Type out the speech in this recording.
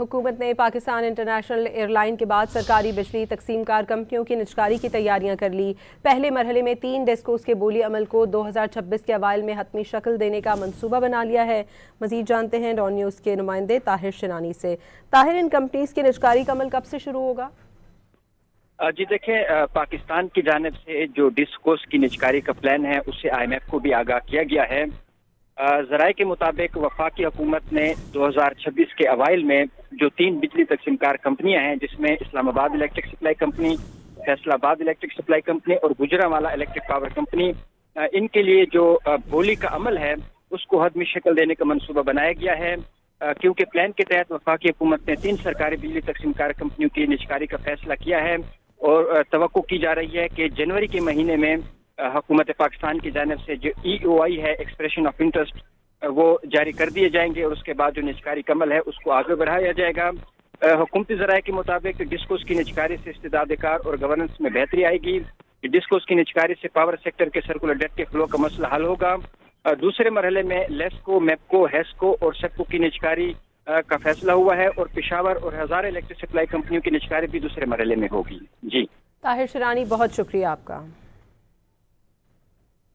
हुकूमत ने Pakistan international airline के बाद सरकारी बिजली तकसीम कार कंपनियों की निजकारी की तैयारियां कर ली। पहले मरहले में 3 डेस्कोस के बोली अमल को 2026 के अवाइल में हतमी शक्ल देने का मंसूबा बना लिया है। मजीद जानते हैं डॉन न्यूज़ के नुमाइंदे ताहिर शिनानी से। ताहिर, इन कंपनीज की निजकारी का अमल कब से शुरू होगा? जी देखें, पाकिस्तान की जानिब से जो डिस्कोस की निजकारी का प्लान है उससे IMF को भी आगाह किया गया है। ज़राए के मुताबिक वफाकी हुकूमत ने 2026 के अवाइल में जो 3 बिजली तकसीमकार कंपनियां हैं, जिसमें Islamabad electric supply company, Faisalabad electric supply company और गुजरांवाला इलेक्ट्रिक पावर कंपनी, इनके लिए जो बोली का अमल है उसको हदमी शक्ल देने का मंसूबा बनाया गया है। क्योंकि प्लान के तहत वफाकी हुकूमत ने 3 सरकारी बिजली तकसीमकार कंपनियों की निजकारी का फैसला किया है और तवक्को की जा रही है कि जनवरी के महीने में हुकूमत पाकिस्तान की जानिब से जो EOI है, एक्सप्रेशन ऑफ इंटरेस्ट, वो जारी कर दिए जाएंगे और उसके बाद जो निजकारी का अमल है उसको आगे बढ़ाया जाएगा। हुकूमती ज़राए के मुताबिक डिस्कोस की निजकारी से इस्तेदाद कार और गवर्नेंस में बेहतरी आएगी। डिस्कोस की निजकारी से पावर सेक्टर के सर्कुलर डेट के फ्लो का मसला हल होगा। दूसरे मरहले में लेस्को, मेपको, हेस्को और सेपको की निजकारी का फैसला हुआ है और पेशावर और हज़ार इलेक्ट्रिक सप्लाई कंपनियों की निजकारी भी दूसरे मरहले में होगी। जी ताहिर शिनानी, बहुत शुक्रिया आपका।